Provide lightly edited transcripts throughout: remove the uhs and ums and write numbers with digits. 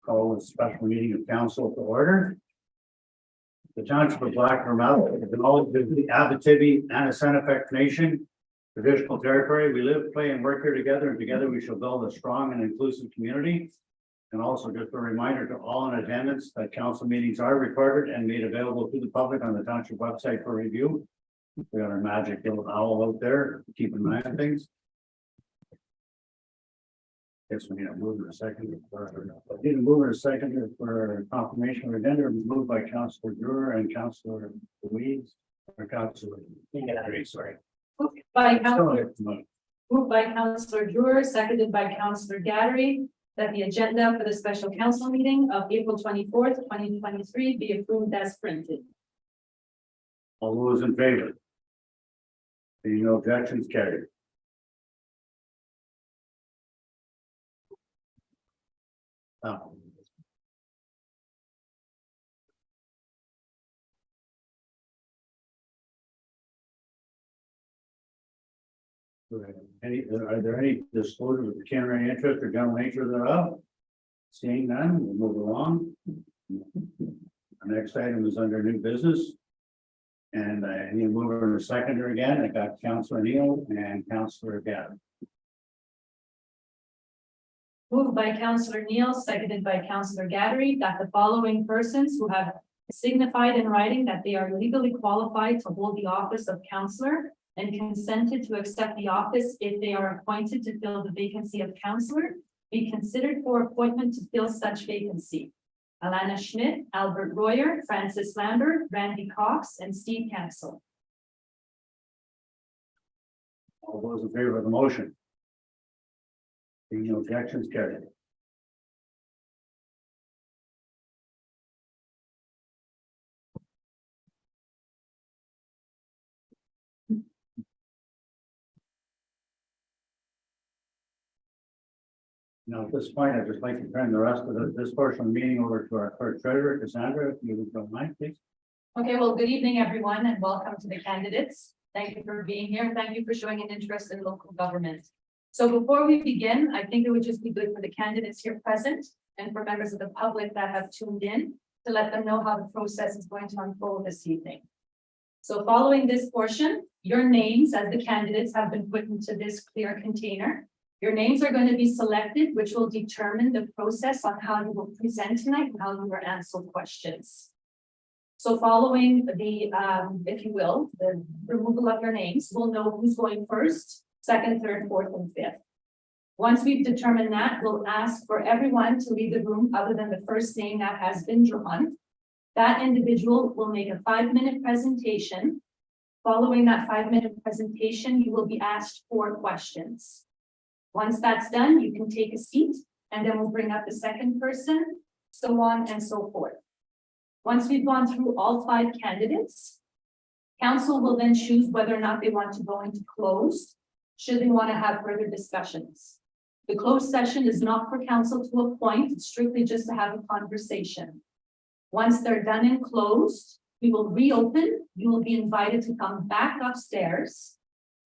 Call a special meeting of council to order. The Township of Black Mountain acknowledges the Abitibi and Anasanepak Nation traditional territory. We live, play, and work here together, and together we shall build a strong and inclusive community. And also just a reminder to all in attendance that council meetings are recorded and made available to the public on the township website for review. We got our magic little owl out there, keeping an eye on things. Guess we need to move in a second. Need to move in a second for confirmation of agenda. Moved by Councillor Brewer and Councillor Louise, or Councillor. Sorry. Moved by Councillor Brewer, seconded by Councillor Gattery, that the agenda for the special council meeting of April 24th, 2023 be approved as printed. All those in favor? Seeing no objections, carried. Oh. Are there any disclosures of pecuniary interest or general nature thereof? Seeing none, we'll move along. Our next item is under new business. And I need to move over to seconder again. I got Councillor Neal and Councillor Gavin. Moved by Councillor Neal, seconded by Councillor Gattery, that the following persons who have signified in writing that they are legally qualified to hold the office of councillor and consented to accept the office if they are appointed to fill the vacancy of councillor be considered for appointment to fill such vacancy. Alana Schmidt, Albert Royer, Francis Lambert, Randy Cox, and Steve Cancel. All those in favor of the motion? Seeing no objections, carried. Now, at this point, I'd just like to turn the rest of this portion of the meeting over to our clerk treasurer, Cassandra, if you don't mind, please. Okay, well, good evening, everyone, and welcome to the candidates. Thank you for being here. Thank you for showing an interest in local government. So before we begin, I think it would just be good for the candidates here present and for members of the public that have tuned in to let them know how the process is going to unfold this evening. So following this portion, your names as the candidates have been put into this clear container. Your names are going to be selected, which will determine the process on how you will present tonight and how you will answer questions. So following the, if you will, the removal of your names, we'll know who's going first, second, third, fourth, and fifth. Once we've determined that, we'll ask for everyone to leave the room other than the first name that has been drawn. That individual will make a 5-minute presentation. Following that 5-minute presentation, you will be asked 4 questions. Once that's done, you can take a seat, and then we'll bring up the second person, so on and so forth. Once we've gone through all 5 candidates, council will then choose whether or not they want to go into closed, should they want to have further discussions. The closed session is not for council to appoint, it's strictly just to have a conversation. Once they're done in closed, we will reopen. You will be invited to come back upstairs.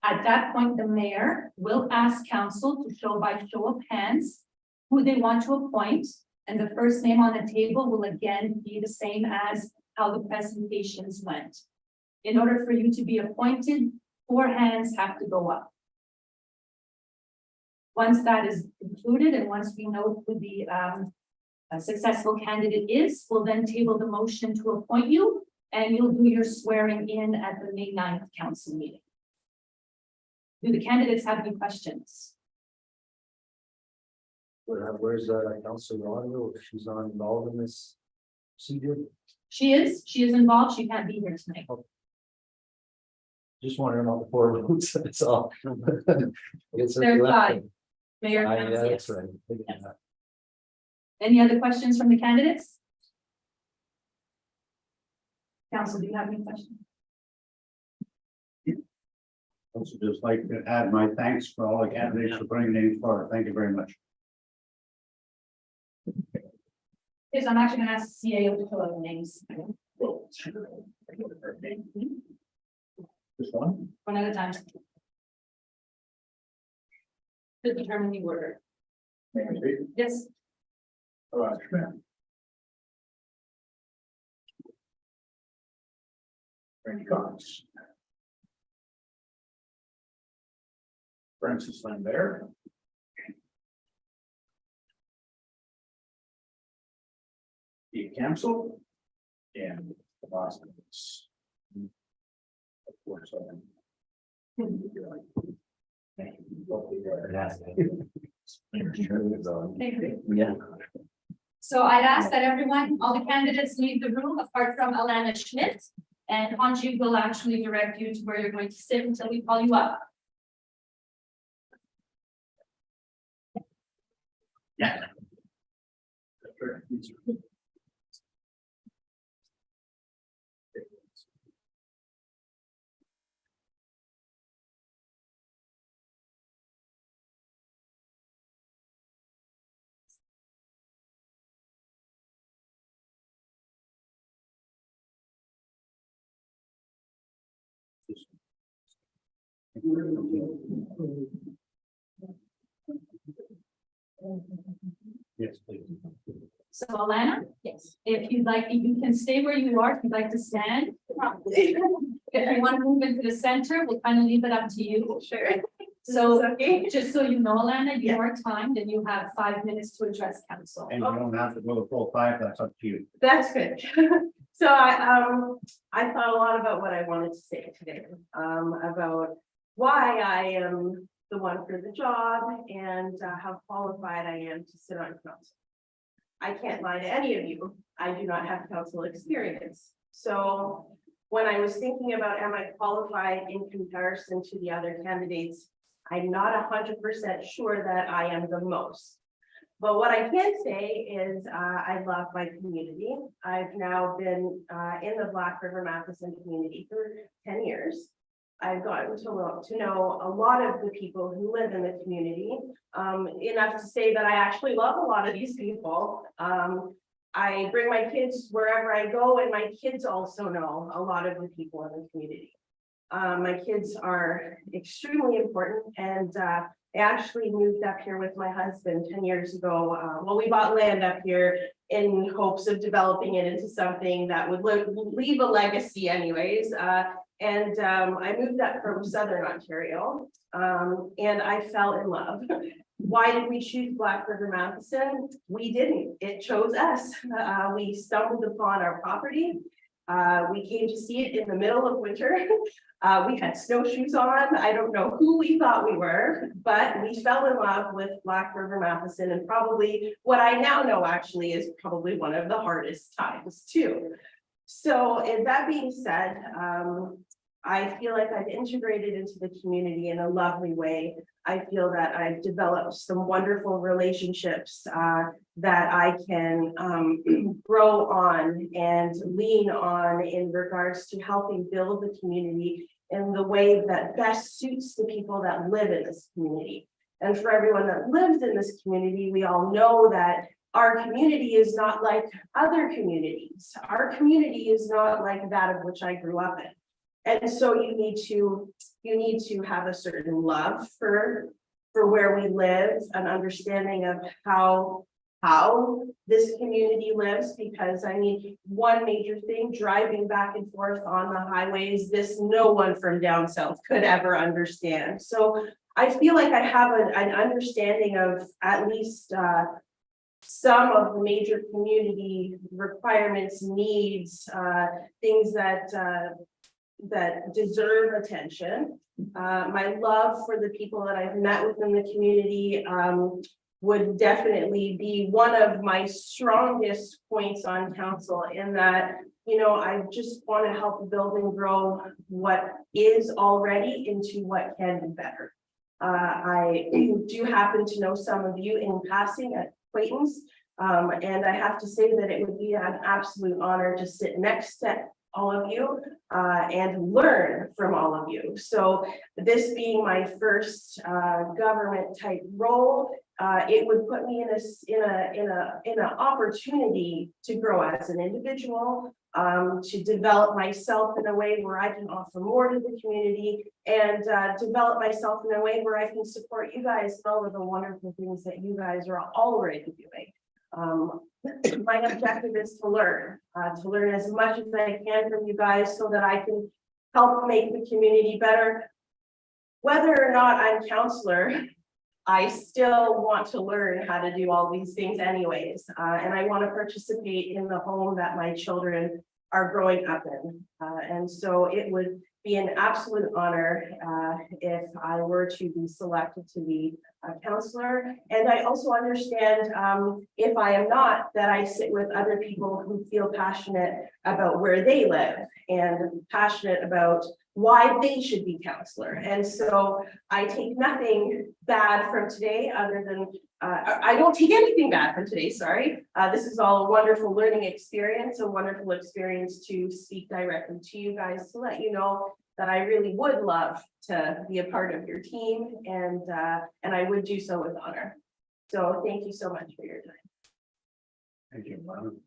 At that point, the mayor will ask council to show by show of hands who they want to appoint, and the first name on the table will again be the same as how the presentations went. In order for you to be appointed, 4 hands have to go up. Once that is concluded, and once we know who the successful candidate is, we'll then table the motion to appoint you, and you'll do your swearing in at the May 9th council meeting. Do the candidates have any questions? Where's Councilor Ronaldo? If she's not involved in this procedure? She is involved. She can't be here tonight. Just wondering about the 4 votes, that's all. It's There's 5. Mayor. Yeah, counts that's yes. right. Yes. Any other questions from the candidates? Council, do you have any questions? I'd also just like to add my thanks for all the candidates for putting names forward. Thank you very much. Yes, I'm actually going to ask the CAO to fill out the names. Just one? One at a time. To determine the order. Yes. Rod Schmidt. Randy Cox. Francis Lambert. Steve Cancel. And the Boston. Of course, Yeah. So I'd ask that everyone, all the candidates leave the room apart from Alana Schmidt. And Anju will actually direct you to where you're going to sit until we call you up. Yeah. Yes, please. So Alana? Yes. If you'd like, you can stay where you are, if you'd like to stand. If you want to move into the center, we'll kind of leave it up to you. Sure. So, Okay. just so you know, Alana, you are timed and you have 5 minutes to address council. And you don't have to go the full 5, that's up to you. That's good. So I thought a lot about what I wanted to say today, about why I am the one for the job and how qualified I am to sit on council. I can't lie to any of you. I do not have council experience. So when I was thinking about, am I qualified in comparison to the other candidates, I'm not 100% sure that I am the most. But what I can say is I love my community. I've now been in the Black River Matheson community for 10 years. I've gotten to know a lot of the people who live in the community, enough to say that I actually love a lot of these people. I bring my kids wherever I go, and my kids also know a lot of the people in the community. My kids are extremely important, and I actually moved up here with my husband 10 years ago. Well, we bought land up here in hopes of developing it into something that would leave a legacy anyways. And I moved up from Southern Ontario, and I fell in love. Why did we choose Black River Matheson? We didn't, it chose us. We stumbled upon our property. We came to see it in the middle of winter. We had snowshoes on. I don't know who we thought we were, but we fell in love with Black River Matheson, and probably what I now know actually is probably one of the hardest times too. So, and that being said, I feel like I've integrated into the community in a lovely way. I feel that I've developed some wonderful relationships that I can grow on and lean on in regards to helping build the community in the way that best suits the people that live in this community. And for everyone that lives in this community, we all know that our community is not like other communities. Our community is not like that of which I grew up in. And so you need to have a certain love for where we live, an understanding of how this community lives, because I mean, one major thing, driving back and forth on the highways, this no one from down south could ever understand. So I feel like I have an understanding of at least some of the major community requirements, needs, things that deserve attention. My love for the people that I've met within the community would definitely be one of my strongest points on council, in that, you know, I just want to help build and grow what is already into what can be better. I do happen to know some of you in passing at acquaintance, and I have to say that it would be an absolute honor to sit next to all of you and learn from all of you. So this being my first government type role, it would put me in an opportunity to grow as an individual, to develop myself in a way where I can offer more to the community, and develop myself in a way where I can support you guys in all of the wonderful things that you guys are already doing. My objective is to learn as much as I can from you guys so that I can help make the community better. Whether or not I'm counselor, I still want to learn how to do all these things anyways. And I want to participate in the home that my children are growing up in. And so it would be an absolute honor if I were to be selected to be a counselor. And I also understand if I am not, that I sit with other people who feel passionate about where they live and passionate about why they should be counselor. And so I take nothing bad from today other than, I don't take anything bad from today, sorry. This is all a wonderful learning experience, a wonderful experience to speak directly to you guys to let you know that I really would love to be a part of your team and I would do so with honor. So thank you so much for your time. Thank you, Marlon.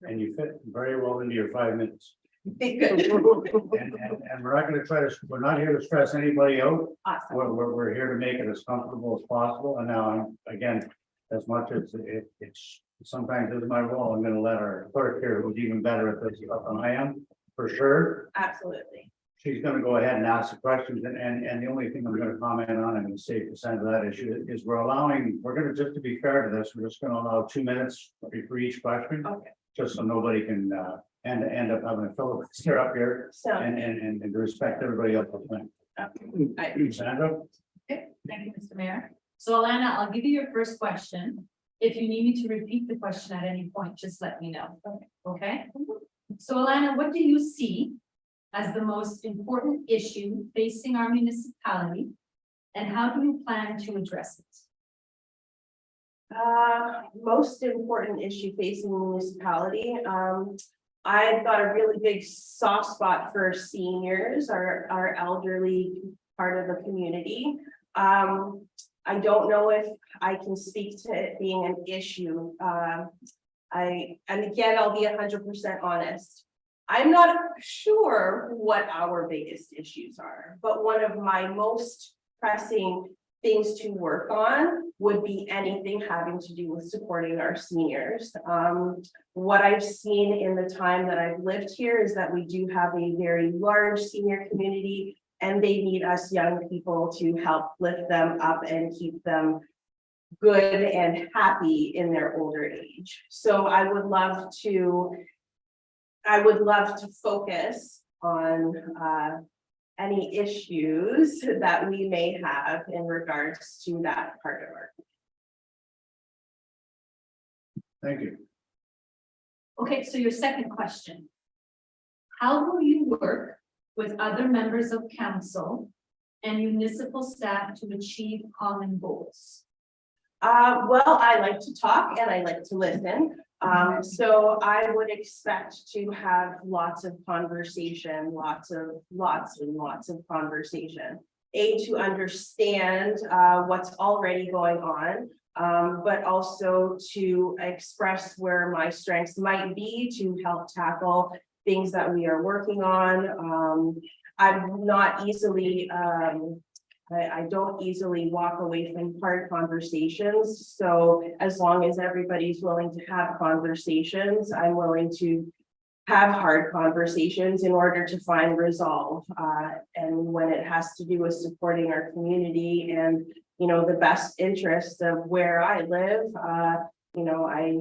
And you fit very well into your 5 minutes. Good. And we're not gonna we're not here to stress anybody out. Awesome. We're here to make it as comfortable as possible. And now, again, as much as it's sometimes is my role, I'm gonna let our clerk here, who's even better at this stuff than I am, for sure. Absolutely. She's gonna go ahead and ask the questions, and the only thing I'm gonna comment on, and save percent of that issue, is we're gonna, just to be fair to this, we're just gonna allow 2 minutes for each question. Okay. Just so nobody can end up having a filibuster up here, So and to respect everybody else's time. Sandra? Okay, thank you, Mr. Mayor. So Alana, I'll give you your first question. If you need me to repeat the question at any point, just let me know. Okay? So Alana, what do you see as the most important issue facing our municipality? And how do you plan to address it? most important issue facing the municipality, I've got a really big soft spot for seniors, our elderly part of the community. I don't know if I can speak to it being an issue. And again, I'll be 100% honest. I'm not sure what our biggest issues are, but one of my most pressing things to work on would be anything having to do with supporting our seniors. What I've seen in the time that I've lived here is that we do have a very large senior community, and they need us young people to help lift them up and keep them good and happy in their older age. So I would love to focus on any issues that we may have in regards to that part of our. Thank you. Okay, so your second question. How will you work with other members of council and municipal staff to achieve common goals? Well, I like to talk and I like to listen. So I would expect to have lots of conversation, lots and lots of conversation. To understand what's already going on, but also to express where my strengths might be to help tackle things that we are working on. I'm not easily, I don't easily walk away from hard conversations. So as long as everybody's willing to have conversations, I'm willing to have hard conversations in order to find resolve. And when it has to do with supporting our community and, you know, the best interest of where I live, you know, I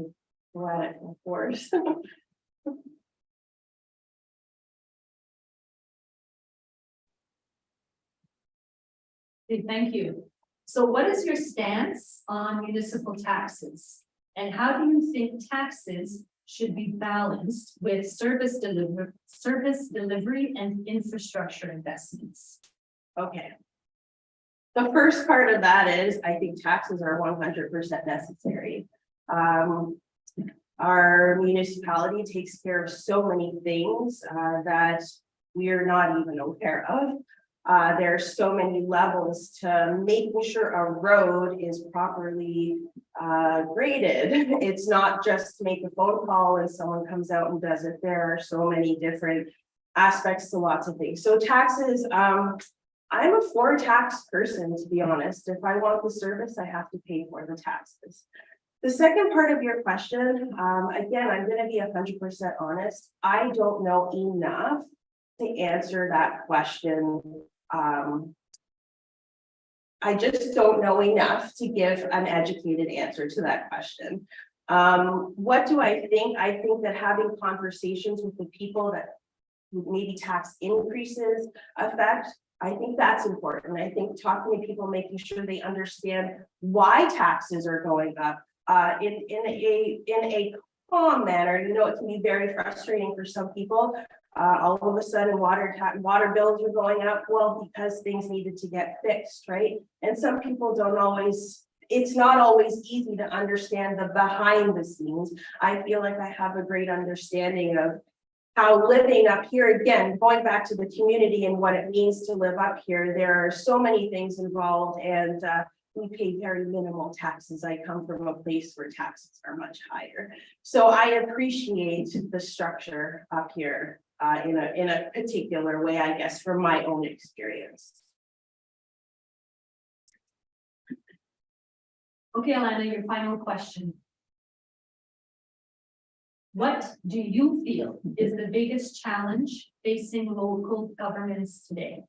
let it of course. Okay, thank you. So what is your stance on municipal taxes? And how do you think taxes should be balanced with service delivery and infrastructure investments? Okay. The first part of that is, I think taxes are 100% necessary. Our municipality takes care of so many things that we are not even aware of. There are so many levels to making sure a road is properly graded. It's not just make a phone call and someone comes out and does it. There are so many different aspects to lots of things. So taxes, I'm a for tax person, to be honest. If I want the service, I have to pay for the taxes. The second part of your question, again, I'm gonna be 100% honest. I don't know enough to answer that question. I just don't know enough to give an educated answer to that question. What do I think? I think that having conversations with the people that maybe tax increases affect, I think that's important. I think talking to people, making sure they understand why taxes are going up in a calm manner. You know, it can be very frustrating for some people. All of a sudden water bills are going up, well, because things needed to get fixed, right? And some people don't always, it's not always easy to understand the behind the scenes. I feel like I have a great understanding of how living up here, again, going back to the community and what it means to live up here, there are so many things involved, and we pay very minimal taxes. I come from a place where taxes are much higher. So I appreciate the structure up here in a particular way, I guess, from my own experience. Okay, Alana, your final question. What do you feel is the biggest challenge facing local governments today?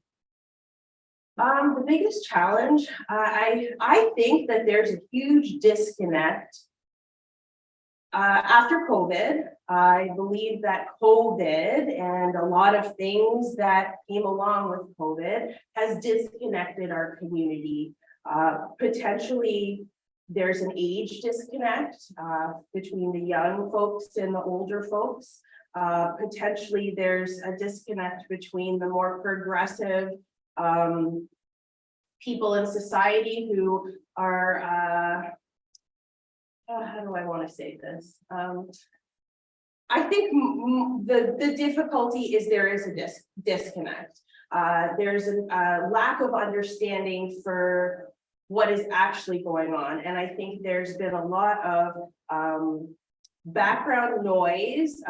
The biggest challenge, I think that there's a huge disconnect. After COVID, I believe that COVID and a lot of things that came along with COVID has disconnected our community. Potentially, there's an age disconnect between the young folks and the older folks. Potentially, there's a disconnect between the more progressive people in society who are how do I want to say this? I think the difficulty is there is a disconnect. There's a lack of understanding for what is actually going on. And I think there's been a lot of background noise,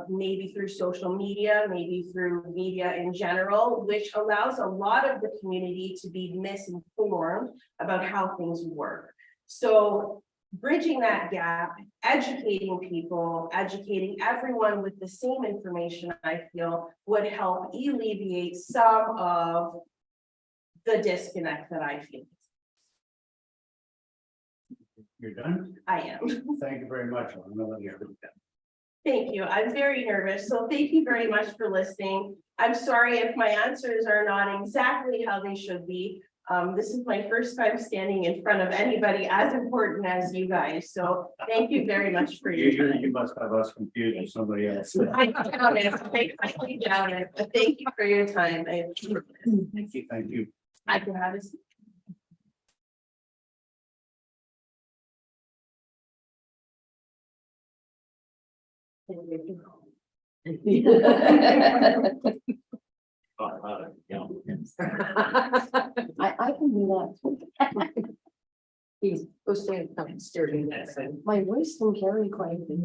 maybe through social media, maybe through media in general, which allows a lot of the community to be misinformed about how things work. So bridging that gap, educating people, educating everyone with the same information, I feel would help alleviate some of the disconnect that I feel. You're done? I am. Thank you very much. Thank you. I'm very nervous, so thank you very much for listening. I'm sorry if my answers are not exactly how they should be. This is my first time standing in front of anybody as important as you guys, so thank you very much for your time. You must have us confused with somebody else. I doubt it. I doubt it, but thank you for your time. Thank you, thank you. I can have a seat. I can do that. Please, go stand up and stare at me. My voice can carry quite a bit.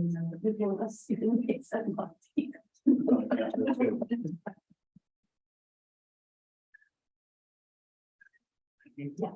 Yeah.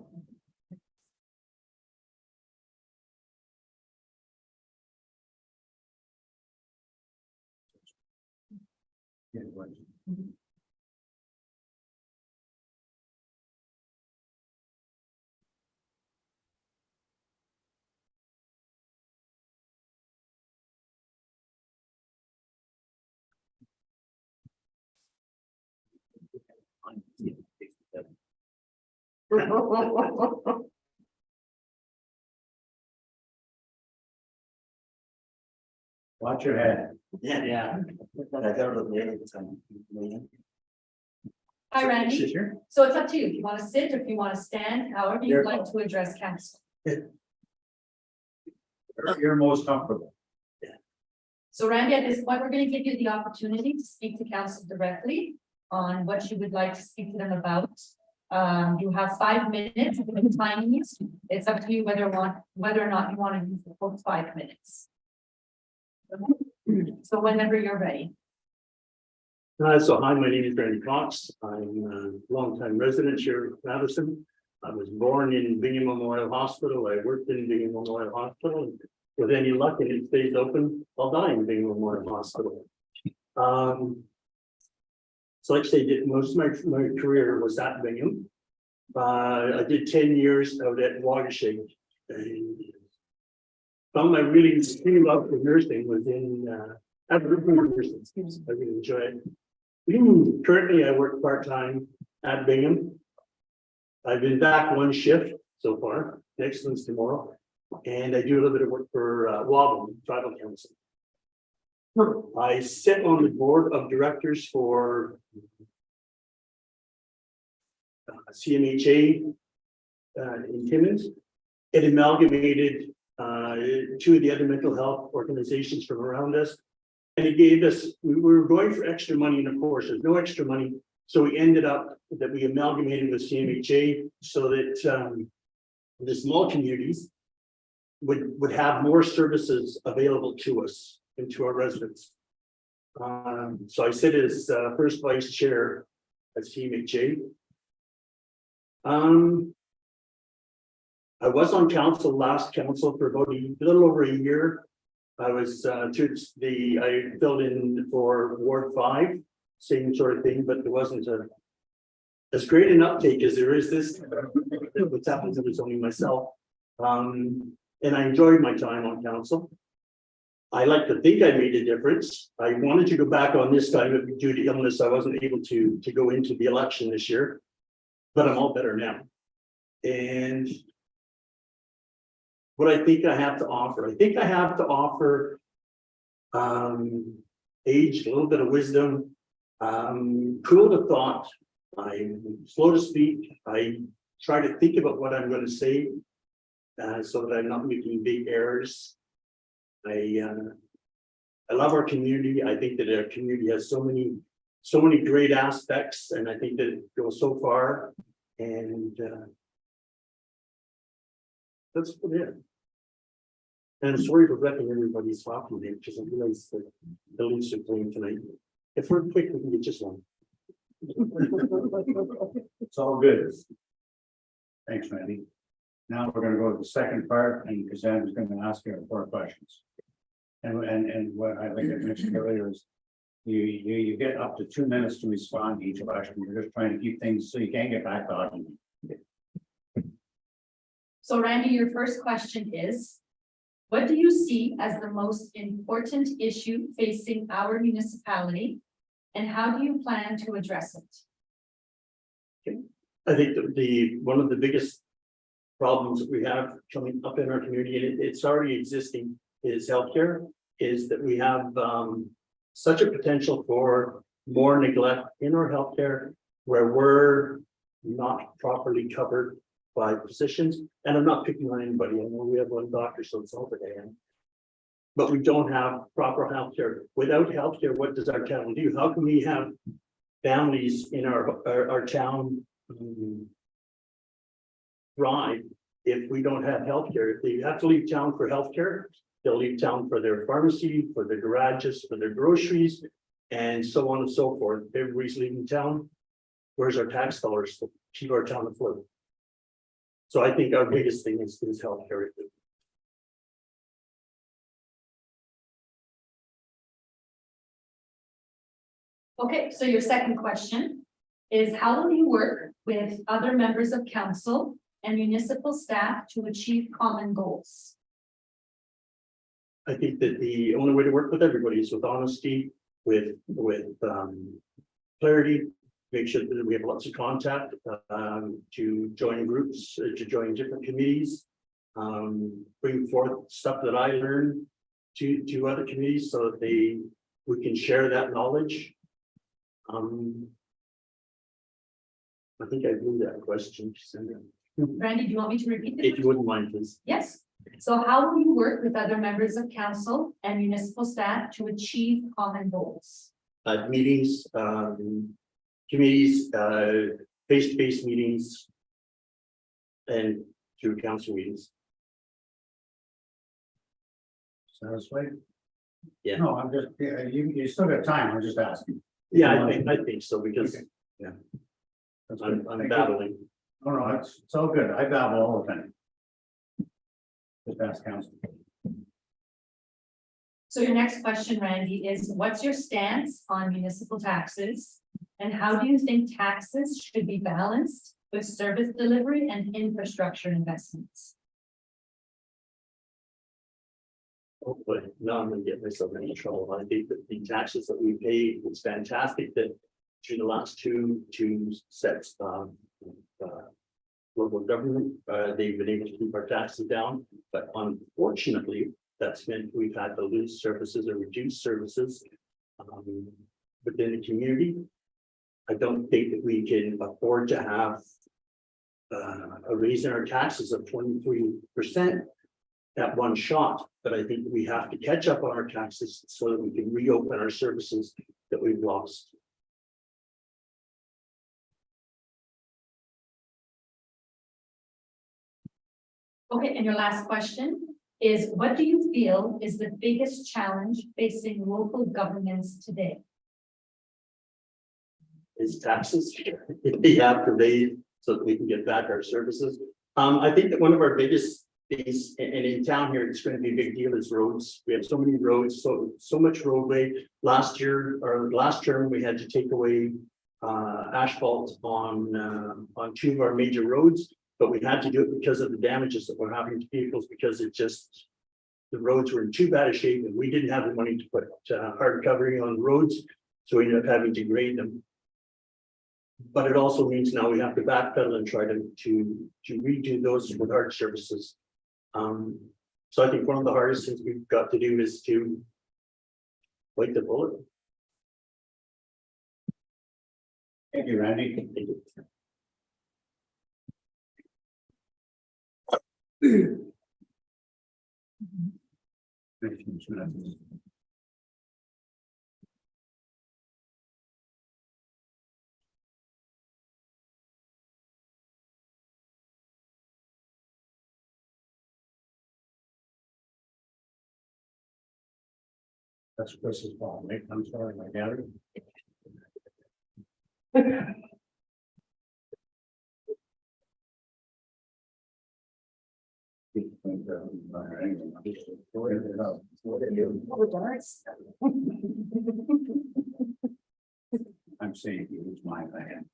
Watch your head. Yeah. Hi, Randy. Sit here. So it's up to you. If you want to sit or if you want to stand, however you'd like to address council. You're most comfortable. So Randy, at this point, we're going to give you the opportunity to speak to council directly on what you would like to speak to them about. You have 5 minutes of the time. It's up to you whether or not you want to use the full 5 minutes. So whenever you're ready. So hi, my name is Randy Cox. I'm a longtime resident here in Madison. I was born in Bingham Memorial Hospital. I worked in Bingham Memorial Hospital. With any luck and it stays open, I'll die in Bingham Memorial Hospital. So like I say, most of my career was at Bingham. I did 10 years out at Watershed. And found my really love for nursing was in at nursing. I really enjoy it. Currently, I work part-time at Bingham. I've been back one shift so far, next one's tomorrow, and I do a little bit of work for Wabam Tribal Council. I sit on the board of directors for CMHA in Timmins. It amalgamated two of the other mental health organizations from around us. And it gave us, we were going for extra money, and of course, there's no extra money. So we ended up that we amalgamated with CMHA so that the small communities would have more services available to us and to our residents. So I sit as first vice chair at CMHA. I was on last council for about a little over a year. I was I filled in for Ward 5, same sort of thing, but there wasn't as great an uptake as there is this. What's happened is only myself. And I enjoyed my time on council. I like to think I made a difference. I wanted to go back on this time, but due to illness, I wasn't able to go into the election this year, but I'm all better now. And what I think I have to offer, age, a little bit of wisdom, cool to thought. I'm slow to speak. I try to think about what I'm going to say, so that I'm not making big errors. I love our community. I think that our community has so many great aspects, and I think that it goes so far. And that's it. And I'm sorry for wrecking everybody's hockey game because I realize that the Leafs are playing tonight. If we're quick, we can get just one. It's all good. Thanks, Randy. Now we're gonna go to the second part, and Cassandra is gonna ask you 4 questions. And what I think I mentioned earlier is you get up to 2 minutes to respond to each question. We're just trying to keep things so you can't get back talking. So Randy, your first question is, what do you see as the most important issue facing our municipality? And how do you plan to address it? I think that one of the biggest problems that we have coming up in our community, and it's already existing, is healthcare, is that we have such a potential for more neglect in our healthcare where we're not properly covered by physicians. And I'm not picking on anybody. I know we have one doctor, so it's all the am. But we don't have proper healthcare. Without healthcare, what does our town do? How can we have families in our town thrive if we don't have healthcare? If they have to leave town for healthcare, they'll leave town for their pharmacy, for their garages, for their groceries, and so on and so forth. Everybody's leaving town. Where's our tax dollars to keep our town afloat? So I think our biggest thing is healthcare. Okay, so your second question is, how will you work with other members of council and municipal staff to achieve common goals? I think that the only way to work with everybody is with honesty, with clarity, make sure that we have lots of contact, to join groups, to join different committees, bring forth stuff that I learned to other committees so that we can share that knowledge. I think I blew that question. Randy, do you want me to repeat it? If you wouldn't mind, please. Yes. So how will you work with other members of council and municipal staff to achieve common goals? Meetings, committees, face-to-face meetings, and through council meetings. Satisfied? Yeah. No, I'm just, you still got time. I'm just asking. Yeah, I think so because That's I'm good. Thank you. battling. Oh, no, it's all good. I babble all the time. Just ask council. So your next question, Randy, is what's your stance on municipal taxes? And how do you think taxes should be balanced with service delivery and infrastructure investments? Hopefully, now I'm gonna get myself in trouble. I think that the taxes that we pay is fantastic that through the last two sets, local government, they've been able to keep our taxes down, but unfortunately, that's meant we've had to lose services or reduce services within the community. I don't think that we can afford to have a raise in our taxes of 23% at one shot, but I think we have to catch up on our taxes so that we can reopen our services that we've lost. Okay, and your last question is, what do you feel is the biggest challenge facing local governments today? Is taxes. We have to raise so that we can get back our services. I think that one of our biggest things, and in town here, it's going to be a big deal, is roads. We have so many roads, so much roadway. Last year, or last term, we had to take away asphalt on two of our major roads, but we had to do it because of the damages that were happening to vehicles, because it just, the roads were in too bad a shape, and we didn't have the money to put hard covering on roads, so we ended up having to grade them. But it also means now we have to backpedal and try to redo those with hard services. So I think one of the hardest things we've got to do is to bite the bullet. Thank you, Randy. That's Chris's fault, right? I'm sorry, my gallery. I'm saying he was my man.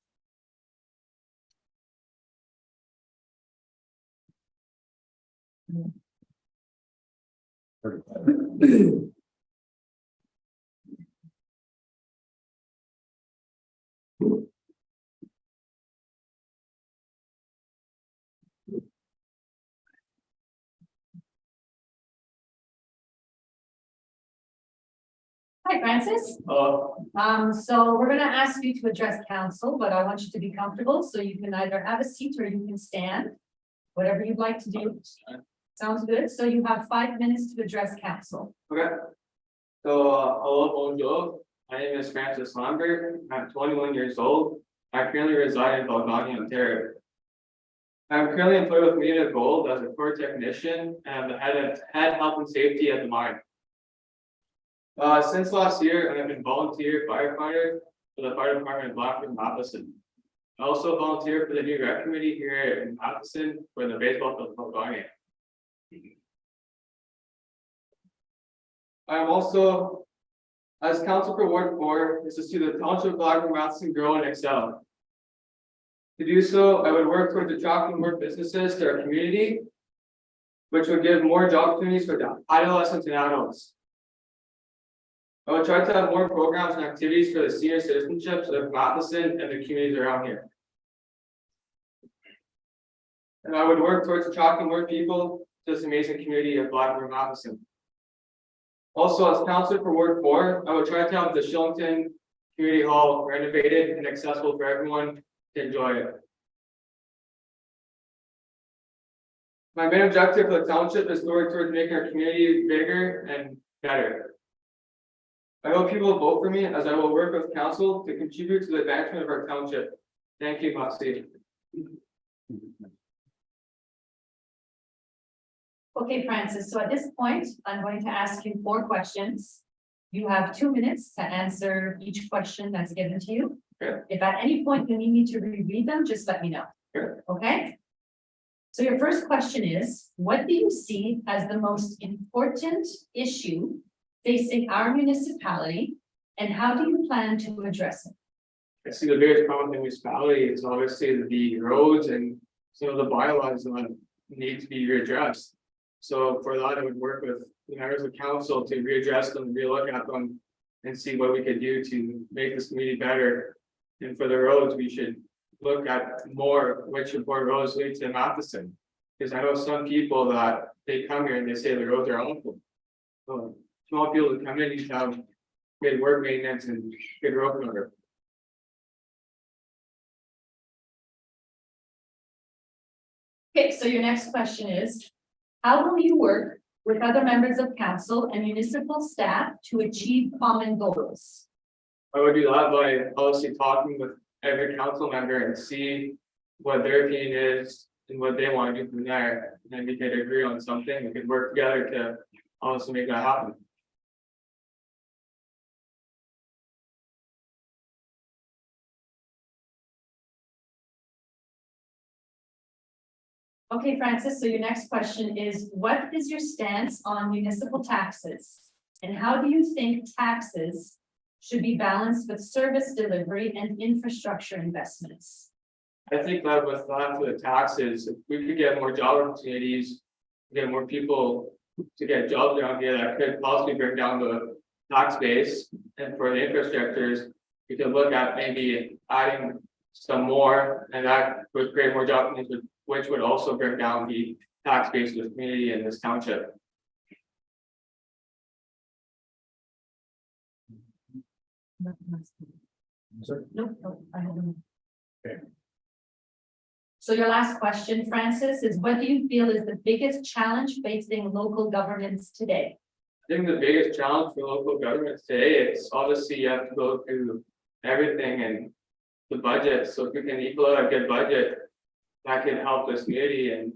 Hi, Francis. So we're gonna ask you to address council, but I want you to be comfortable, so you can either have a seat or you can stand. Whatever you'd like to do. Sounds good. So you have 5 minutes to address council. Okay. So, hello, bonjour. My name is Francis Lambert. I'm 21 years old. I currently reside in Balgownie, Ontario. I'm currently employed with Media Gold as a core technician and I'm the head health and safety at the mine. Since last year, I've been volunteer firefighter for the fire department in Blackburn, Matheson. I also volunteer for the new rec committee here in Matheson for the baseball field of Balgownie. I am also, as council for Ward 4, is to see the township of Blackburn, Matheson grow and excel. To do so, I would work towards attracting more businesses to our community, which would give more job opportunities for adolescents and adults. I would try to have more programs and activities for the senior citizenships of Matheson and the communities around here. And I would work towards attracting more people to this amazing community of Blackburn, Matheson. Also, as councillor for Ward 4, I would try to have the Shillington Community Hall renovated and accessible for everyone to enjoy it. My main objective for the township is to work towards making our community bigger and better. I hope people will vote for me as I will work with council to contribute to the advancement of our township. Thank you, Moxie. Okay, Francis, so at this point, I'm going to ask you 4 questions. You have 2 minutes to answer each question that's given to you. Okay. If at any point you need me to reread them, just let me know. Sure. Okay? So your first question is, what do you see as the most important issue facing our municipality? And how do you plan to address it? I see the biggest problem in the municipality is obviously the roads and some of the bylaws that need to be readdressed. So for that, I would work with the members of council to readdress them, relook at them. And see what we could do to make this community better. And for the roads, we should look at more which important roads lead to Matheson. Because I know some people that they come here and they say the roads are awful. So small people that come in, you have good work maintenance and good road cover. Okay, so your next question is, how will you work with other members of council and municipal staff to achieve common goals? I would do that by obviously talking with every council member and see what their opinion is and what they want to do from there. And then we could agree on something, we could work together to honestly make that happen. Okay, Francis, so your next question is, what is your stance on municipal taxes? And how do you think taxes should be balanced with service delivery and infrastructure investments? I think that with the taxes, if we could get more job opportunities, get more people to get jobs around here, that could possibly bring down the tax base. And for the infrastructures, we could look at maybe adding some more, and that would create more job opportunities, which would also bring down the tax base of the community in this township. No, I haven't. Okay. So your last question, Francis, is what do you feel is the biggest challenge facing local governments today? I think the biggest challenge for local governments today is obviously you have to go through everything and the budget. So if we can equal out a good budget, that can help this community and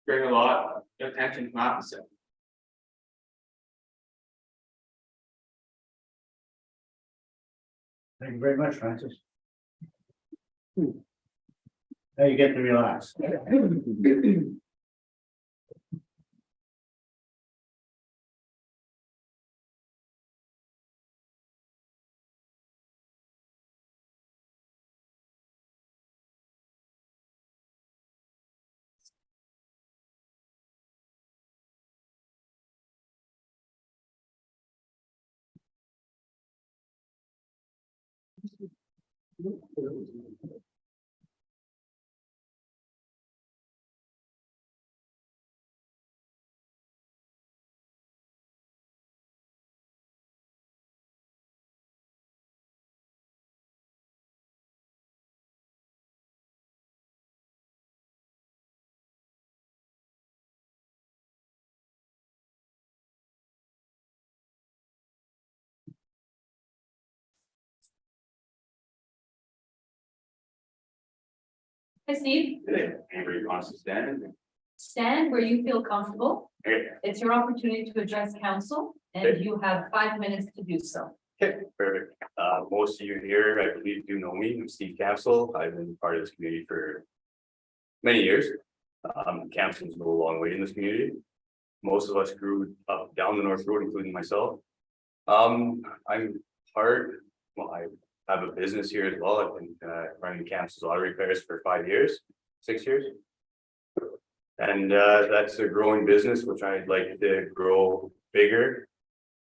bring a lot of attention to Matheson. Thank you very much, Francis. Now you get to relax. Hey, Steve, Anybody wants to stand? stand where you feel comfortable. Okay, It's your opportunity to address council and you have 5 minutes to do so. okay, perfect. Most of you here, I believe, do know me. I'm Steve Capsule. I've been part of this community for many years. Capsule's moved a long way in this community. Most of us grew up down the North Road, including myself. I'm well, I have a business here as well. I've been running Capsule's auto repairs for 6 years. And that's a growing business, which I'd like to grow bigger.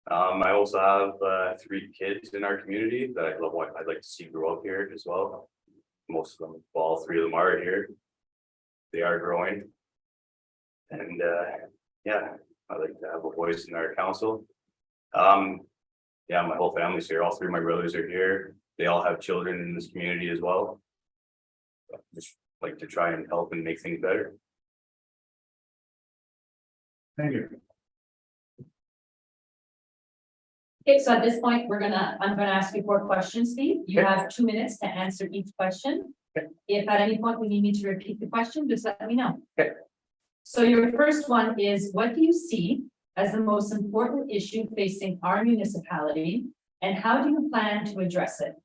I also have 3 kids in our community that I'd like to see grow up here as well. Most of them, all 3 of them are here. They are growing. And yeah, I'd like to have a voice in our council. Yeah, my whole family's here. All 3 of my brothers are here. They all have children in this community as well. Just like to try and help and make things better. Thank you. Okay, so at this point, I'm gonna ask you 4 questions, Steve. You have 2 minutes to answer each question. Okay. If at any point we need me to repeat the question, just let me know. Okay. So your first one is, what do you see as the most important issue facing our municipality? And how do you plan to address it?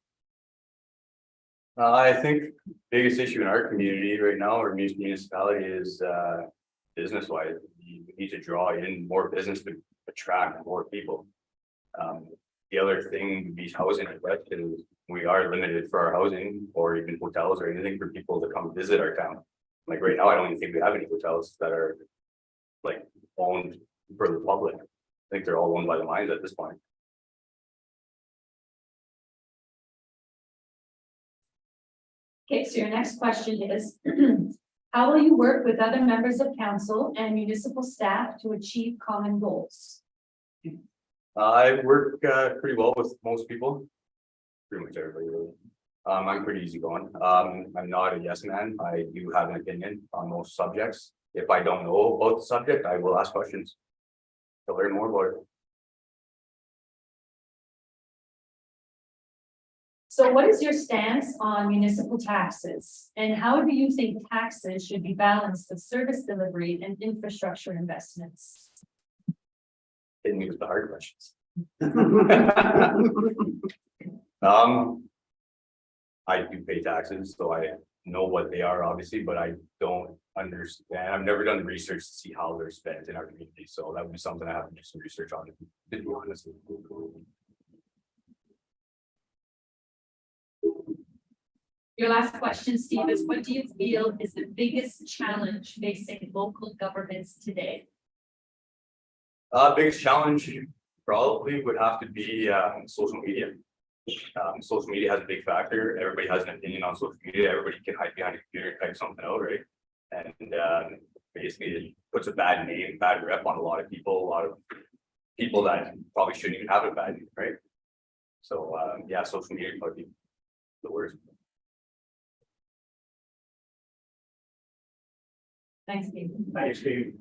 I think biggest issue in our community right now, or municipality is, business wise, we need to draw in more business to attract more people. The other thing would be housing, but we are limited for our housing or even hotels or anything for people to come visit our town. Like right now, I don't even think we have any hotels that are like owned for the public. I think they're all owned by the mines at this point. Okay, so your next question is, how will you work with other members of council and municipal staff to achieve common goals? I work pretty well with most people. Pretty much everybody really. I'm pretty easygoing. I'm not a yes man. I do have an opinion on most subjects. If I don't know about the subject, I will ask questions to learn more about it. So what is your stance on municipal taxes? And how do you think taxes should be balanced with service delivery and infrastructure investments? Hitting me with the hard questions. I do pay taxes, so I know what they are, obviously, but I don't understand. I've never done research to see how they're spent in our community, so that would be something I have to do some research on, to be honest. Your last question, Steve, is what do you feel is the biggest challenge facing local governments today? Biggest challenge probably would have to be social media. Social media has a big factor. Everybody has an opinion on social media. Everybody can hide behind a computer and type something out, right? And basically it puts a bad name, bad rep on a lot of people that probably shouldn't even have a bad name, right? So yeah, social media is probably the worst. Thanks, Steve. Thanks, Steve.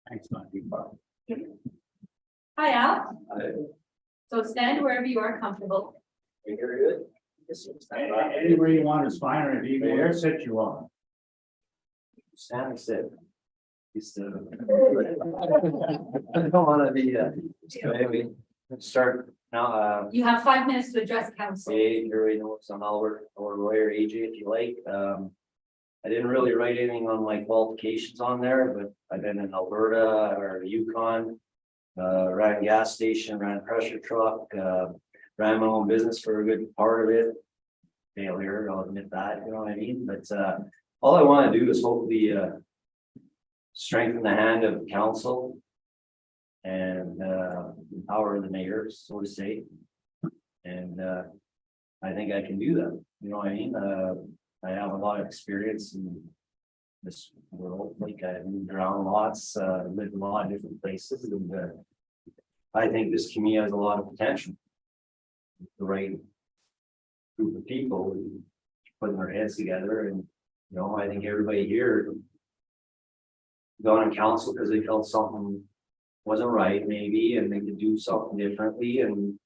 Thanks, not too far. Hi, Al. So stand wherever you are comfortable. Very good. Anywhere you want is fine, or if you can sit you on. Stand sit. I don't wanna be, anyway, let's start now, You have 5 minutes to address council. you already know I'm Albert or Roy or AJ if you like. I didn't really write anything on my qualifications on there, but I've been in Alberta or Yukon. Ran a gas station, ran a pressure truck, ran my own business for a good part of it. Failure, I'll admit that, you know what I mean? But all I want to do is hopefully strengthen the hand of council and empower the mayor, so to say. And I think I can do that, you know what I mean? I have a lot of experience in this world, like I moved around lots, lived in a lot of different places, and I think this community has a lot of potential. The right group of people putting their heads together, and you know, I think everybody here got on council because they felt something wasn't right, maybe, and they could do something differently, and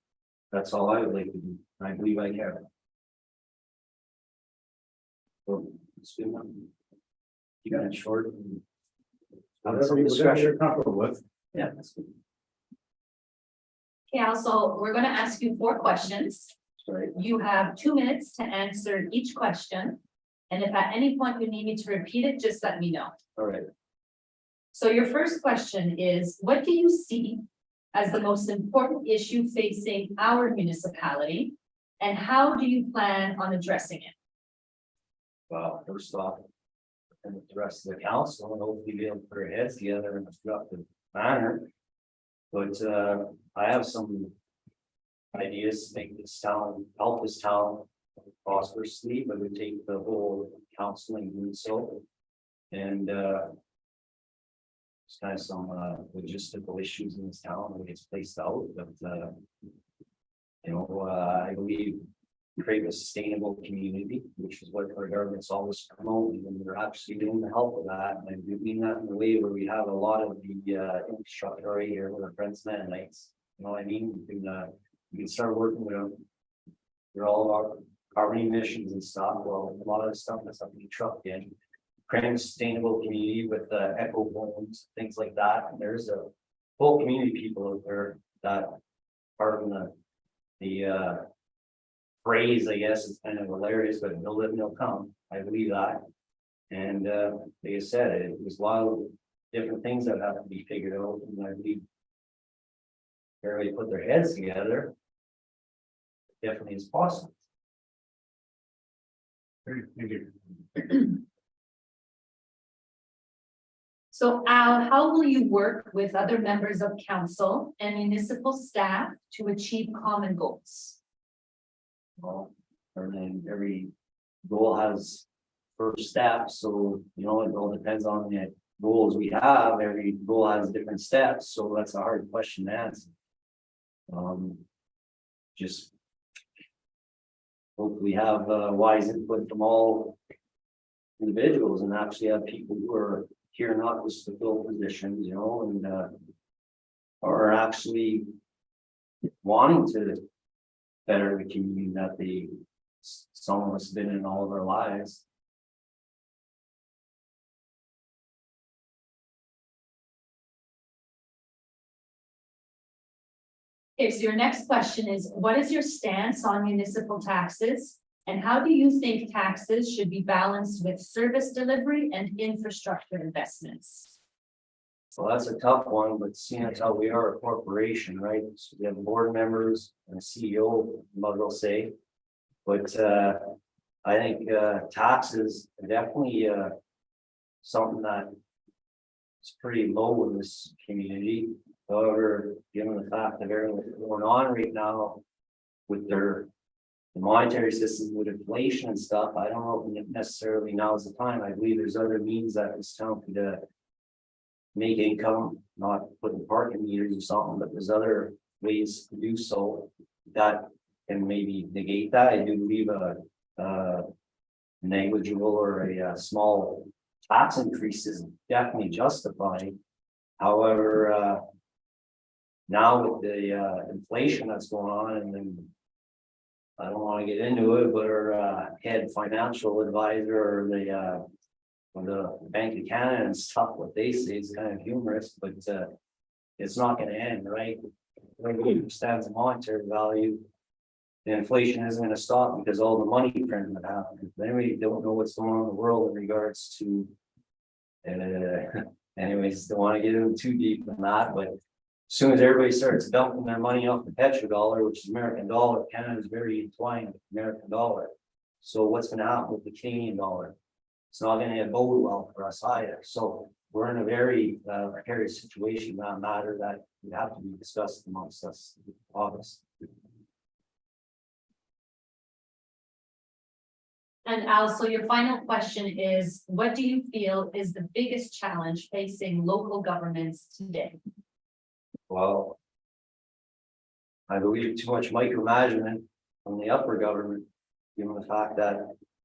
that's all I would like to do. I believe I can. So, it's good enough. You got it short. And have some Whatever discussion. you're comfortable with. Yeah, that's good. Okay, Al, so we're going to ask you 4 questions. Sorry. You have 2 minutes to answer each question. And if at any point you need me to repeat it, just let me know. All right. So your first question is, what do you see as the most important issue facing our municipality? And how do you plan on addressing it? Well, first off, and with the rest of the council, and hopefully be able to put our heads together in a productive manner. But I have some ideas to make this town, help this town prosperously, but it would take the whole council in doing so. And there's kind of some logistical issues in this town that gets placed out, but I believe create a sustainable community, which is what our government's always promoting, and we're actually doing the help of that. And we mean that in a way where we have a lot of the infrastructure already here with our friends Mennonites. You know what I mean? We can start working with them. They're all of our carbon emissions and stuff. Well, a lot of the stuff that's up to be trucked in. Creating a sustainable community with eco homes, things like that. And there's a whole community of people out there that part of the phrase, I guess, is kind of hilarious, but they'll live and they'll come. I believe that. And like I said, it was a lot of different things that have to be figured out. And I believe everybody put their heads together. Definitely is possible. Great, thank you. So Al, how will you work with other members of council and municipal staff to achieve common goals? Well, every goal has first steps, so it all depends on the goals we have. Every goal has different steps, so that's a hard question to answer. Just hopefully have wise input from all individuals and actually have people who are here not just to fill positions, and are actually wanting to better the community that some of us have been in all of our lives. Okay, so your next question is, what is your stance on municipal taxes? And how do you think taxes should be balanced with service delivery and infrastructure investments? So that's a tough one, but seeing as how we are a corporation, right? So we have board members and a CEO, might as well say. But I think taxes are definitely something that is pretty low in this community. However, given the fact that everything that's going on right now with the monetary system, with inflation and stuff, I don't know if necessarily now is the time. I believe there's other means that this town could make income, not putting parking meters or something, but there's other ways to do so that can maybe negate that. I do believe a negligible or a small tax increase is definitely justified. However, now with the inflation that's going on, and then I don't want to get into it, but our head financial advisor or the Bank of Canada and stuff, what they say is kind of humorous, but it's not going to end, right? Everybody understands the monetary value. The inflation isn't going to stop because all the money printing that happens. Anybody don't know what's going on in the world in regards to. Anyways, don't want to get into too deep in that, but as soon as everybody starts dumping their money off the petrodollar, which is American dollar, Canada is very entwined with the American dollar. So what's going to happen with the Canadian dollar? It's not going to bode well for us either. So we're in a very precarious situation, that matter that would have to be discussed amongst us in August. And Al, so your final question is, what do you feel is the biggest challenge facing local governments today? Well, I believe too much micromanagement from the upper government, given the fact that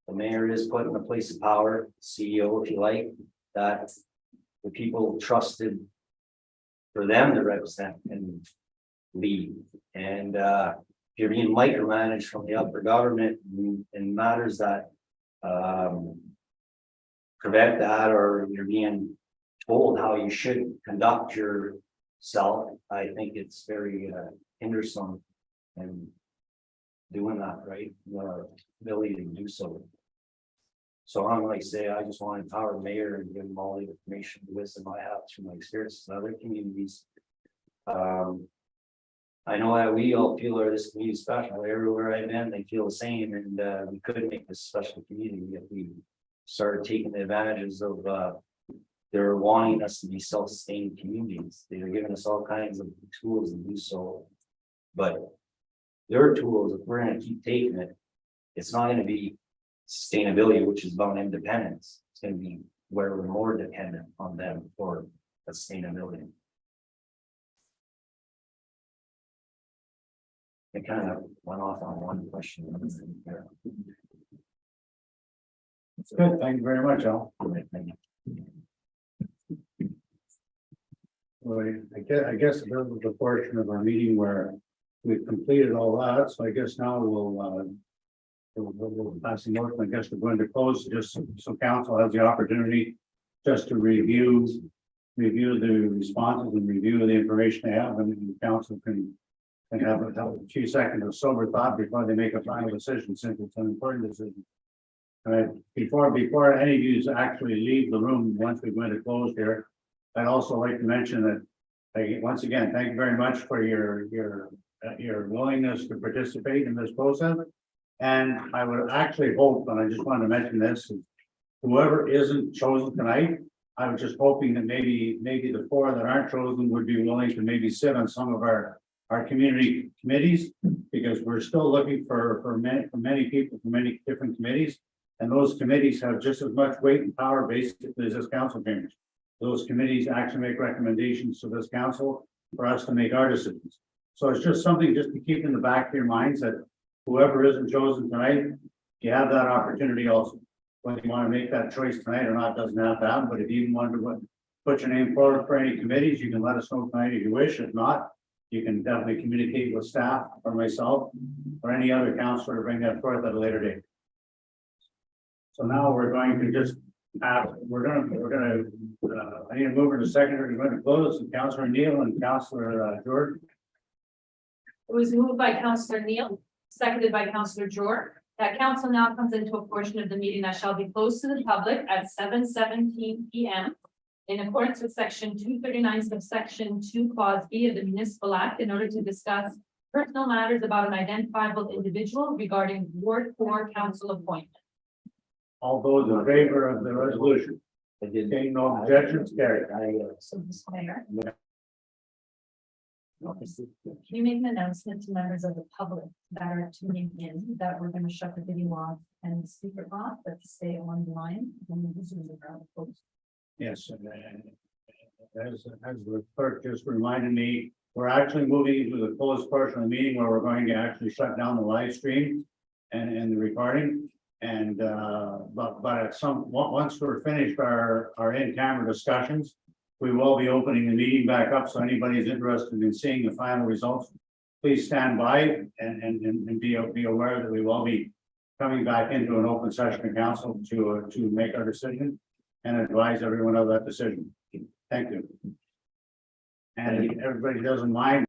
the mayor is put in a place of power, CEO, if you like, that the people trusted for them to represent and lead. And if you're being micromanaged from the upper government in matters that prevent that, or you're being told how you should conduct yourself, I think it's very hindersome in doing that, right? The ability to do so. So I'm like say, I just want to empower the mayor and give them all the information, the wisdom I have through my experiences in other communities. I know that we all feel this community special. Everywhere I've been, they feel the same, and we could make this special community if we started taking the advantages of, they're wanting us to be self-sustaining communities. They're giving us all kinds of tools to do so. But their tools, if we're gonna keep taking it, it's not gonna be sustainability, which is about independence. It's gonna be where we're more dependent on them for sustainability. I kind of went off on one question. It's good. Thank you very much, Al. Well, I guess there was a portion of our meeting where we've completed all that, so I guess now we'll pass the motion. I guess we're going to close just so council has the opportunity just to review the responses and review the information they have, and the council can have a few seconds of sober thought before they make a final decision, since it's an important decision. All right, before any of you actually leave the room, once we go into close here, I'd also like to mention that, once again, thank you very much for your willingness to participate in this process. And I would actually hope, and I just wanted to mention this, whoever isn't chosen tonight, I was just hoping that maybe the four that aren't chosen would be willing to maybe sit on some of our community committees, because we're still looking for many people from many different committees. And those committees have just as much weight and power basically as this council members. Those committees actually make recommendations to this council for us to make our decisions. So it's just something just to keep in the back of your minds that whoever isn't chosen tonight, you have that opportunity also. Whether you want to make that choice tonight or not, doesn't have to happen, but if you even want to put your name forward for any committees, you can let us know tonight if you wish. If not, you can definitely communicate with staff or myself or any other counselor to bring that forth at a later date. So now we're going to just I need to move in a second. We're going to close, and Councillor Neal and Councillor George. It was moved by Councillor Neal, seconded by Councillor George, that council now comes into a portion of the meeting that shall be closed to the public at 7:17 p.m. in accordance with section 239 subsection 2 clause B of the Municipal Act, in order to discuss personal matters about an identifiable individual regarding Ward 4 council appointment. All those in favor of the resolution? I did. Seeing no objections, carried. So, Mr. Mayor, can you make an announcement to members of the public that are tuning in that we're going to shut the video off and the speaker off, but stay online when the Zoom is closed? Yes, and as the clerk just reminded me, we're actually moving into the closed portion of the meeting where we're going to actually shut down the live stream and the recording. And but at once we're finished our in-camera discussions, we will be opening the meeting back up. So anybody is interested in seeing the final results, please stand by and be aware that we will be coming back into an open session of council to make our decision and advise everyone of that decision. Thank you. And if everybody doesn't mind,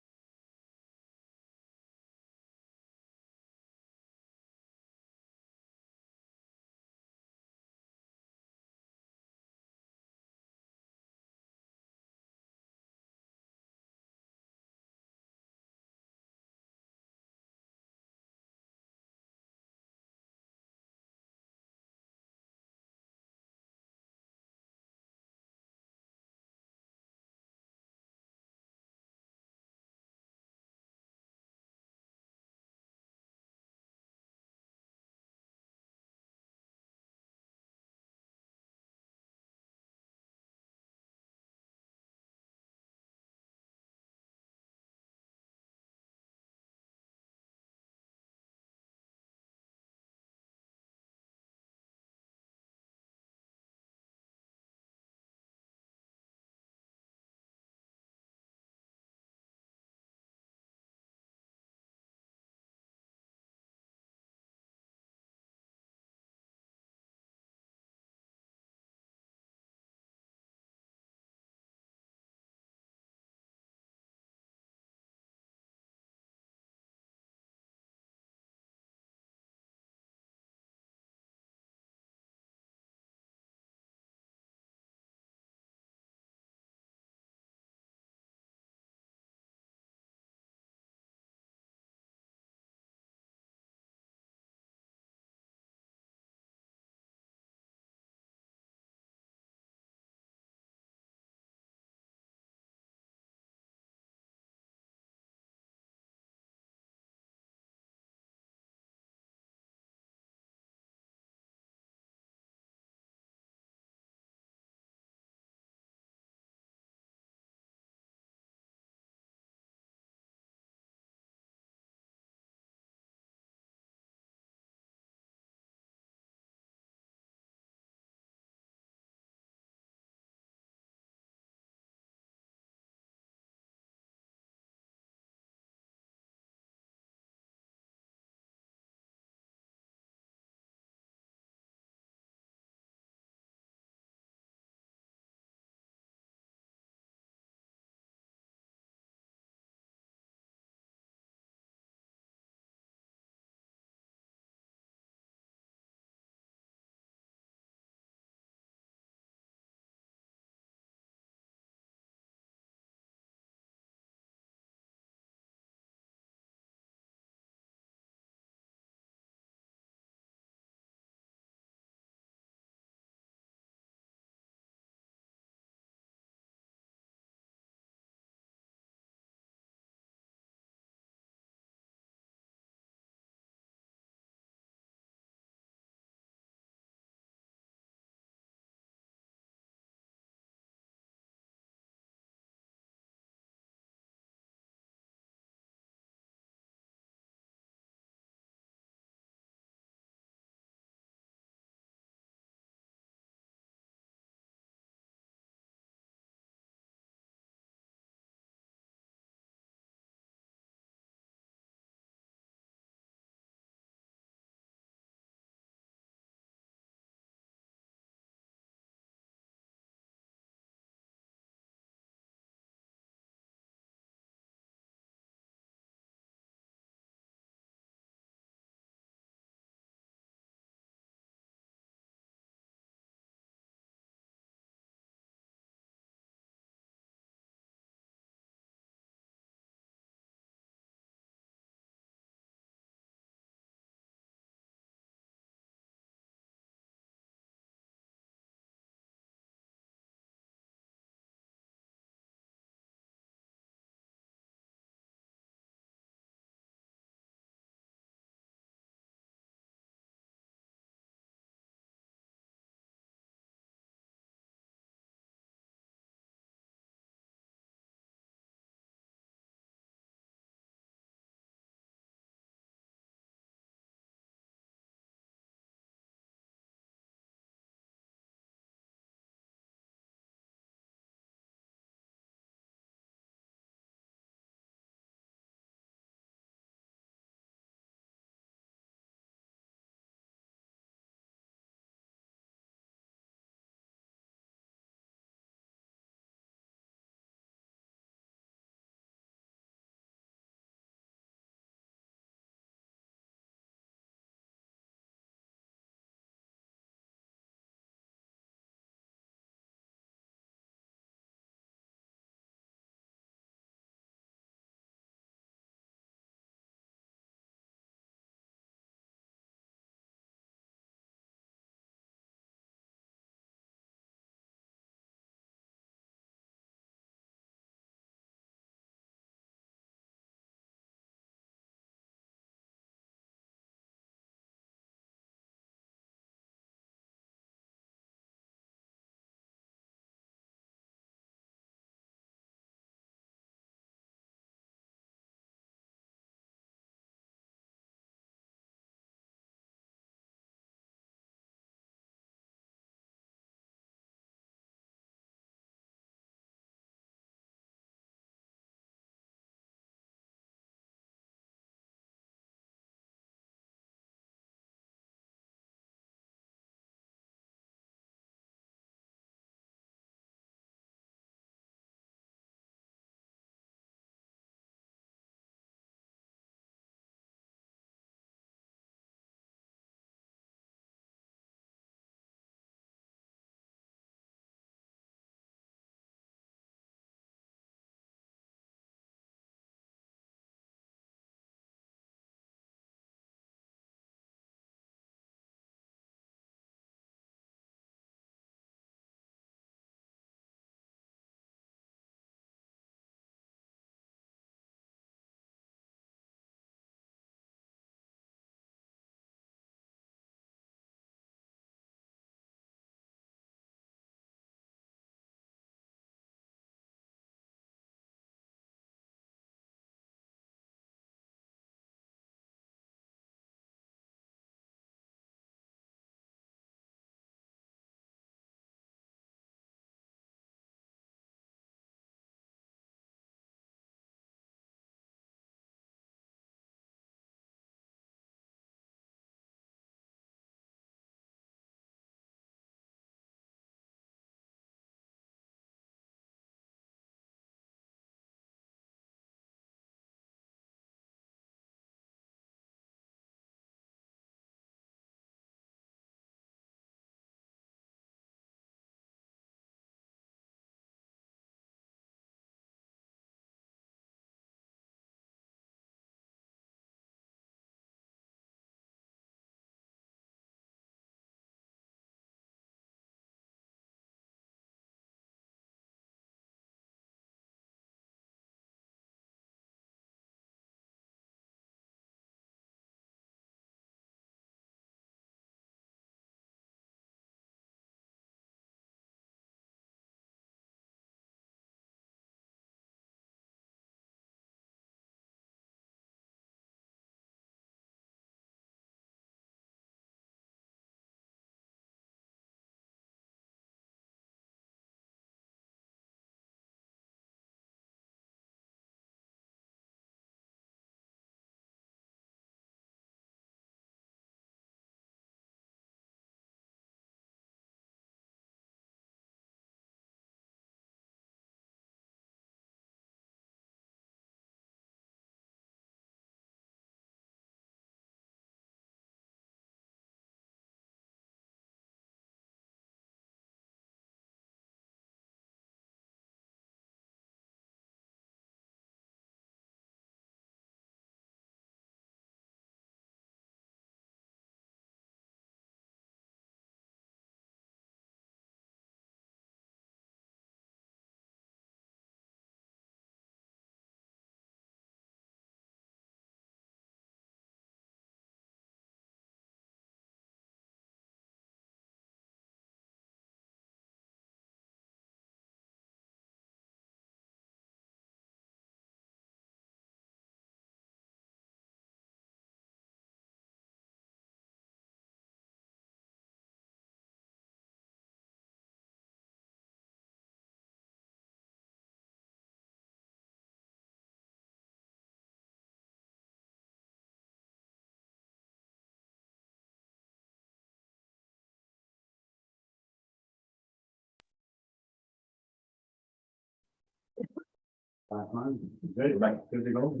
Good, good to go.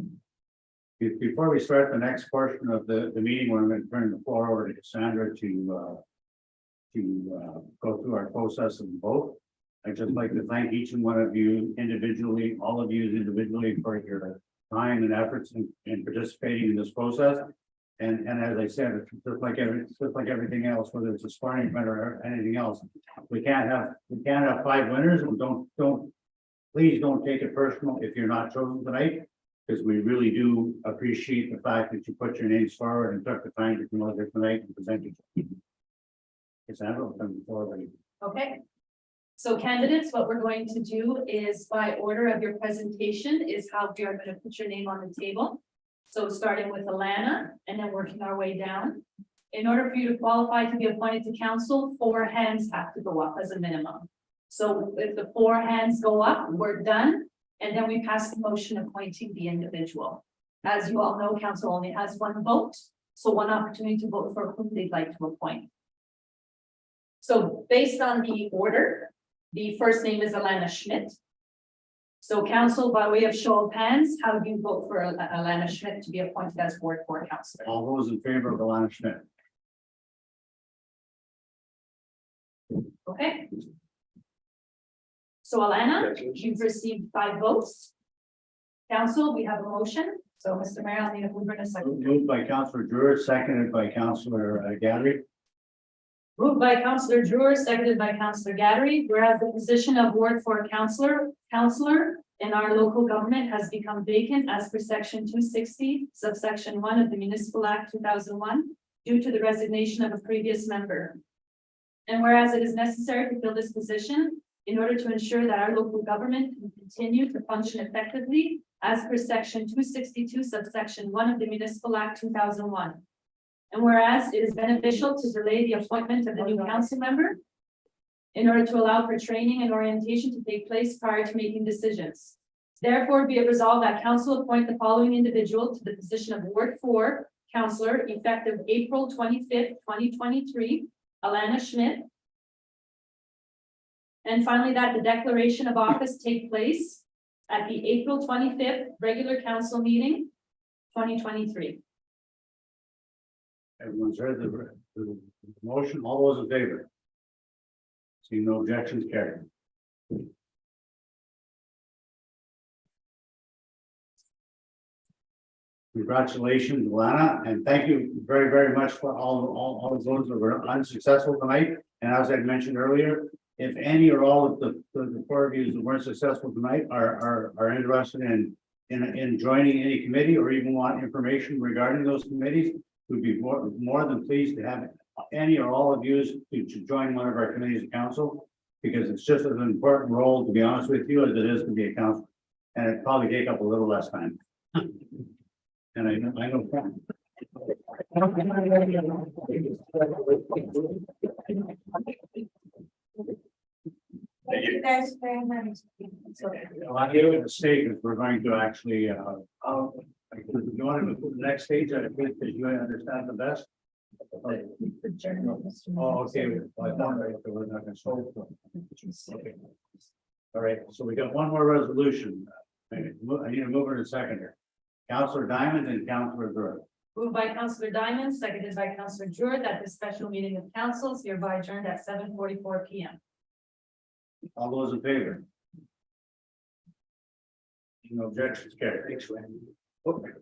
Before we start the next portion of the meeting, we're going to turn the floor over to Cassandra to go through our process and vote. I'd just like to thank each and one of you individually, all of you individually for your time and efforts in participating in this process. And as I said, it's just like everything else, whether it's a sparring event or anything else, we can't have 5 winners. And please don't take it personal if you're not chosen tonight, because we really do appreciate the fact that you put your names forward and took the time to come out here tonight and present it. Cassandra, come forward. Okay. So candidates, what we're going to do is by order of your presentation is how we are going to put your name on the table. So starting with Alana and then working our way down. In order for you to qualify to be appointed to council, 4 hands have to go up as a minimum. So if the 4 hands go up, we're done. And then we pass the motion appointing the individual. As you all know, council only has 1 vote, so 1 opportunity to vote for whom they'd like to appoint. So based on the order, the first name is Alana Schmidt. So council, by way of show of hands, how do you vote for Alana Schmidt to be appointed as Ward 4 councillor? All those in favor of Alana Schmidt? Okay. So Alana, you've received 5 votes. Council, we have a motion. So Mr. Mayor, I'll need a mover and a second. Moved by Councillor Drewer, seconded by Councillor Gadry. Moved by Councillor Drewer, seconded by Councillor Gadry, whereas the position of Ward 4 councillor in our local government has become vacant as per section 260, subsection 1 of the Municipal Act 2001, due to the resignation of a previous member. And whereas it is necessary to fill this position in order to ensure that our local government can continue to function effectively as per section 262, subsection 1 of the Municipal Act 2001. And whereas it is beneficial to delay the appointment of the new council member in order to allow for training and orientation to take place prior to making decisions. Therefore, be it resolved that council appoint the following individual to the position of Ward 4 councillor effective April 25th, 2023, Alana Schmidt. And finally, that the declaration of office take place at the April 25th regular council meeting, 2023. Everyone's heard the motion. All those in favor? See no objections, carried. Congratulations, Lana, and thank you very, very much for all of those that were unsuccessful tonight. And as I mentioned earlier, if any or all of the 4 of you that weren't successful tonight are interested in joining any committee or even want information regarding those committees, we'd be more than pleased to have any or all of you to join one of our committees of council, because it's just an important role, to be honest with you, as it is to be a council, and it probably take up a little less time. And I know. Thank you guys very much. Well, I give it a stage, is we're going to actually, you want to move to the next stage, I think that you understand the best. Oh, okay. Well, I thought that we're not gonna solve it. Okay. All right, so we got one more resolution. I need a mover and a seconder. Councillor Diamond and Councillor Drewer. Moved by Councillor Diamond, seconded by Councillor Drewer, that the special meeting of council is hereby adjourned at 7:44 p.m. All those in favor? No objections, carried. Thanks, Randy. Okay.